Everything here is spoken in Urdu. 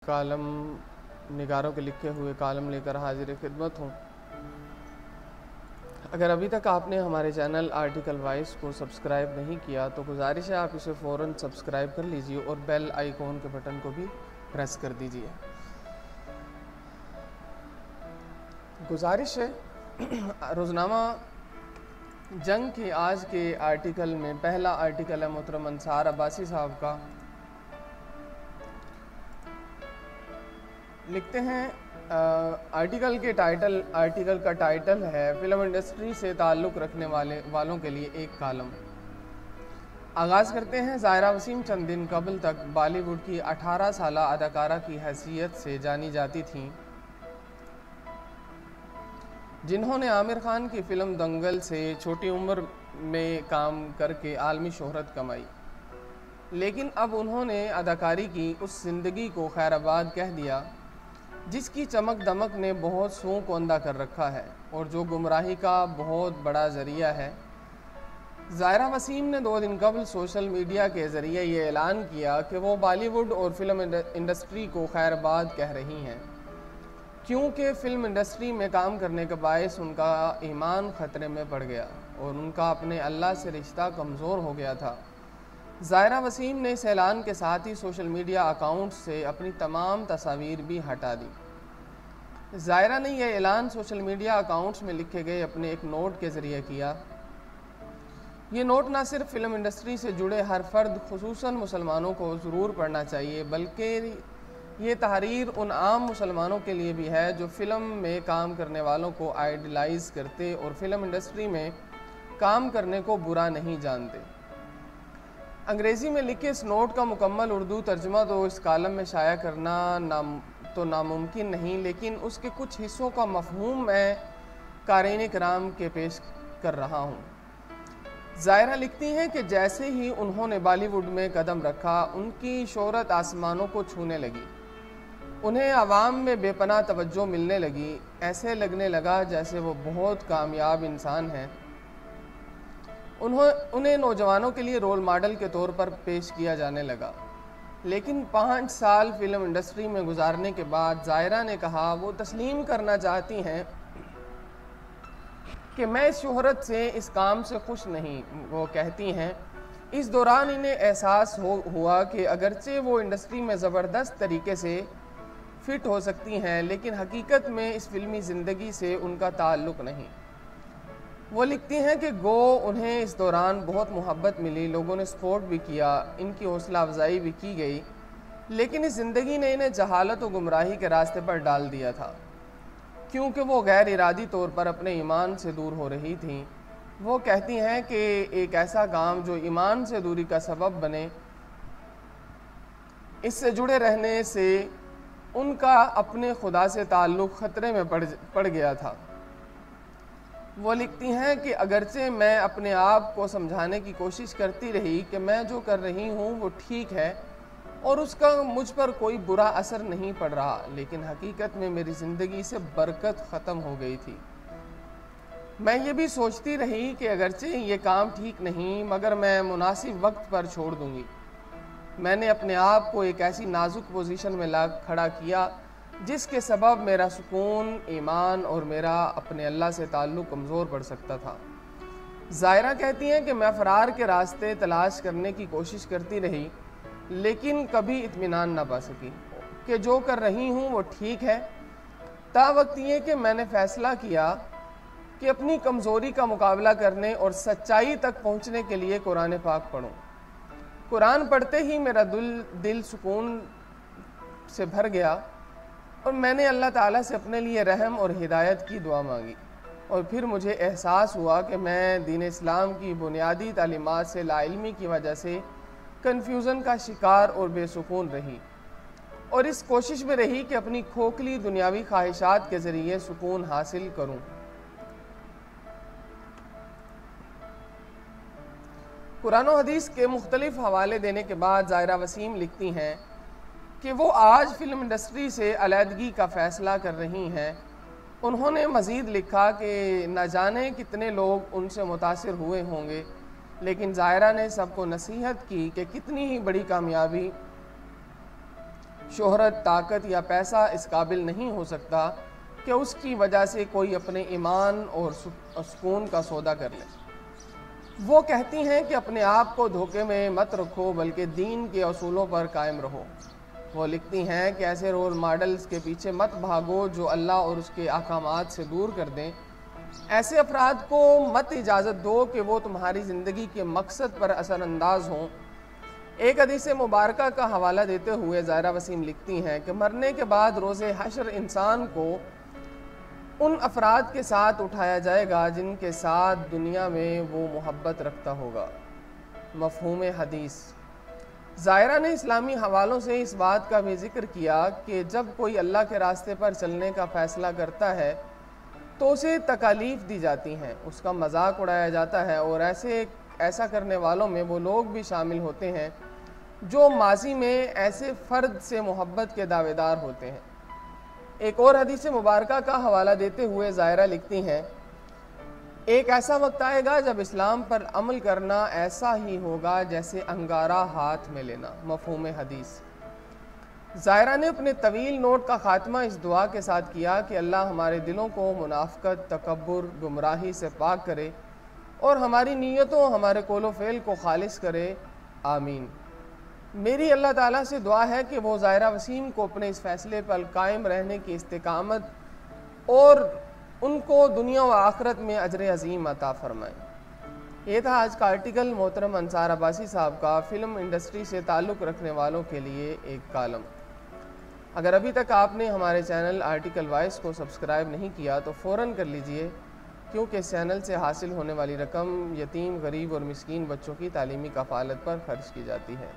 کالم نگاروں کے لکھے ہوئے کالم لے کر حاضر خدمت ہوں۔ اگر ابھی تک آپ نے ہمارے چینل آرٹیکل وائس کو سبسکرائب نہیں کیا تو گزارش ہے آپ اسے فوراً سبسکرائب کر لیجئے اور بیل آئیکن کے بٹن کو بھی پریس کر دیجئے۔ گزارش ہے روزنامہ جنگ کے آج کے آرٹیکل میں پہلا آرٹیکل ہے محترم انصار عباسی صاحب کا۔ لکھتے ہیں آرٹیکل کا ٹائٹل ہے فلم انڈسٹری سے تعلق رکھنے والوں کے لیے ایک کالم۔ آغاز کرتے ہیں۔ ظاہرہ وسیم چند دن قبل تک بالی ووڈ کی 18 سالہ اداکارہ کی حیثیت سے جانی جاتی تھیں، جنہوں نے عامر خان کی فلم دنگل سے چھوٹی عمر میں کام کر کے عالمی شہرت کمائی، لیکن اب انہوں نے اداکاری کی اس زندگی کو خیر آباد کہہ دیا جس کی چمک دمک نے بہت سوں کو اندھا کر رکھا ہے اور جو گمراہی کا بہت بڑا ذریعہ ہے۔ ظاہرہ وسیم نے 2 دن قبل سوشل میڈیا کے ذریعے یہ اعلان کیا کہ وہ بالی ووڈ اور فلم انڈسٹری کو خیر آباد کہہ رہی ہیں، کیونکہ فلم انڈسٹری میں کام کرنے کے باعث ان کا ایمان خطرے میں پڑ گیا اور ان کا اپنے اللہ سے رشتہ کمزور ہو گیا تھا۔ ظاہرہ وسیم نے اس اعلان کے ساتھ ہی سوشل میڈیا اکاؤنٹ سے اپنی تمام تصاویر بھی ہٹا دی۔ ظاہرہ نے یہ اعلان سوشل میڈیا اکاؤنٹس میں لکھے گئے اپنے ایک نوٹ کے ذریعے کیا۔ یہ نوٹ نہ صرف فلم انڈسٹری سے جڑے ہر فرد خصوصاً مسلمانوں کو ضرور پڑھنا چاہیے، بلکہ یہ تحریر ان عام مسلمانوں کے لیے بھی ہے جو فلم میں کام کرنے والوں کو آئیڈیلائز کرتے اور فلم انڈسٹری میں کام کرنے کو برا نہیں جانتے۔ انگریزی میں لکھے اس نوٹ کا مکمل اردو ترجمہ تو اس کالم میں شائع کرنا ناممکن نہیں، لیکن اس کے کچھ حصوں کا مفہوم میں قارئین کرام کے پیش کر رہا ہوں۔ ظاہرہ لکھتی ہیں کہ جیسے ہی انہوں نے بالی ووڈ میں قدم رکھا، ان کی شہرت آسمانوں کو چھونے لگی، انہیں عوام میں بے پناہ توجہ ملنے لگی، ایسے لگنے لگا جیسے وہ بہت کامیاب انسان ہیں۔ انہیں نوجوانوں کے لیے رول ماڈل کے طور پر پیش کیا جانے لگا، لیکن 5 سال فلم انڈسٹری میں گزارنے کے بعد ظاہرہ نے کہا وہ تسلیم کرنا چاہتی ہیں کہ میں اس شہرت سے، اس کام سے خوش نہیں۔ وہ کہتی ہیں اس دوران انہیں احساس ہوا کہ اگرچہ وہ انڈسٹری میں زبردست طریقے سے فٹ ہو سکتی ہیں، لیکن حقیقت میں اس فلمی زندگی سے ان کا تعلق نہیں۔ وہ لکھتی ہیں کہ گو انہیں اس دوران بہت محبت ملی، لوگوں نے سپورٹ بھی کیا، ان کی حوصلہ افزائی بھی کی گئی، لیکن اس زندگی نے انہیں جہالت و گمراہی کے راستے پر ڈال دیا تھا، کیونکہ وہ غیر ارادی طور پر اپنے ایمان سے دور ہو رہی تھیں۔ وہ کہتی ہیں کہ ایک ایسا کام جو ایمان سے دوری کا سبب بنے، اس سے جڑے رہنے سے ان کا اپنے خدا سے تعلق خطرے میں پڑ گیا تھا۔ وہ لکھتی ہیں کہ اگرچہ میں اپنے آپ کو سمجھانے کی کوشش کرتی رہی کہ میں جو کر رہی ہوں وہ ٹھیک ہے اور اس کا مجھ پر کوئی برا اثر نہیں پڑ رہا، لیکن حقیقت میں میری زندگی سے برکت ختم ہو گئی تھی۔ میں یہ بھی سوچتی رہی کہ اگرچہ یہ کام ٹھیک نہیں، مگر میں مناسب وقت پر چھوڑ دوں گی۔ میں نے اپنے آپ کو ایک ایسی نازک پوزیشن میں لا کھڑا کیا جس کے سبب میرا سکون، ایمان اور میرا اپنے اللہ سے تعلق کمزور پڑ سکتا تھا۔ ظاہرہ کہتی ہیں کہ میں فرار کے راستے تلاش کرنے کی کوشش کرتی رہی، لیکن کبھی اطمینان نہ پا سکی کہ جو کر رہی ہوں وہ ٹھیک ہے، تا وقت یہ کہ میں نے فیصلہ کیا کہ اپنی کمزوری کا مقابلہ کرنے اور سچائی تک پہنچنے کے لیے قرآن پاک پڑھوں۔ قرآن پڑھتے ہی میرا دل سکون سے بھر گیا اور میں نے اللہ تعالیٰ سے اپنے لیے رحم اور ہدایت کی دعا مانگی، اور پھر مجھے احساس ہوا کہ میں دین اسلام کی بنیادی تعلیمات سے لا علمی کی وجہ سے کنفیوژن کا شکار اور بے سکون رہی، اور اس کوشش میں رہی کہ اپنی کھوکھلی دنیاوی خواہشات کے ذریعے سکون حاصل کروں۔ قرآن و حدیث کے مختلف حوالے دینے کے بعد ظاہرہ وسیم لکھتی ہیں کہ وہ آج فلم انڈسٹری سے علیحدگی کا فیصلہ کر رہی ہیں۔ انہوں نے مزید لکھا کہ نہ جانے کتنے لوگ ان سے متاثر ہوئے ہوں گے، لیکن ظاہرہ نے سب کو نصیحت کی کہ کتنی ہی بڑی کامیابی شہرت، طاقت یا پیسہ اس قابل نہیں ہو سکتا کہ اس کی وجہ سے کوئی اپنے ایمان اور سکون کا سودا کر لے۔ وہ کہتی ہیں کہ اپنے آپ کو دھوکے میں مت رکھو بلکہ دین کے اصولوں پر قائم رہو۔ وہ لکھتی ہیں کہ ایسے رول ماڈلز کے پیچھے مت بھاگو جو اللہ اور اس کے احکامات سے دور کر دیں۔ ایسے افراد کو مت اجازت دو کہ وہ تمہاری زندگی کے مقصد پر اثر انداز ہوں۔ ایک حدیث مبارکہ کا حوالہ دیتے ہوئے زائرہ وسیم لکھتی ہیں کہ مرنے کے بعد روز حشر انسان کو ان افراد کے ساتھ اٹھایا جائے گا جن کے ساتھ دنیا میں وہ محبت رکھتا ہوگا۔ مفہوم حدیث۔ زائرہ نے اسلامی حوالوں سے اس بات کا بھی ذکر کیا کہ جب کوئی اللہ کے راستے پر چلنے کا فیصلہ کرتا ہے تو اسے تکالیف دی جاتی ہیں، اس کا مذاق اڑایا جاتا ہے، اور ایسا کرنے والوں میں وہ لوگ بھی شامل ہوتے ہیں جو ماضی میں ایسے فرد سے محبت کے دعوے دار ہوتے ہیں۔ ایک اور حدیث مبارکہ کا حوالہ دیتے ہوئے زائرہ لکھتی ہیں، ایک ایسا وقت آئے گا جب اسلام پر عمل کرنا ایسا ہی ہوگا جیسے انگارہ ہاتھ میں لینا۔ مفہوم حدیث۔ زائرہ نے اپنے طویل نوٹ کا خاتمہ اس دعا کے ساتھ کیا کہ اللہ ہمارے دلوں کو منافقت، تکبر، گمراہی سے پاک کرے اور ہماری نیتوں، ہمارے قول و فعل کو خالص کرے، آمین۔ میری اللہ تعالیٰ سے دعا ہے کہ وہ زائرہ وسیم کو اپنے اس فیصلے پر قائم رہنے کی استقامت اور ان کو دنیا و آخرت میں اجر عظیم عطا فرمائیں۔ یہ تھا آج کا آرٹیکل محترم انصار عباسی صاحب کا فلم انڈسٹری سے تعلق رکھنے والوں کے لیے ایک کالم۔ اگر ابھی تک آپ نے ہمارے چینل آرٹیکل وائس کو سبسکرائب نہیں کیا تو فوراً کر لیجئے، کیونکہ اس چینل سے حاصل ہونے والی رقم یتیم، غریب اور مسکین بچوں کی تعلیمی کفالت پر خرچ کی جاتی ہے۔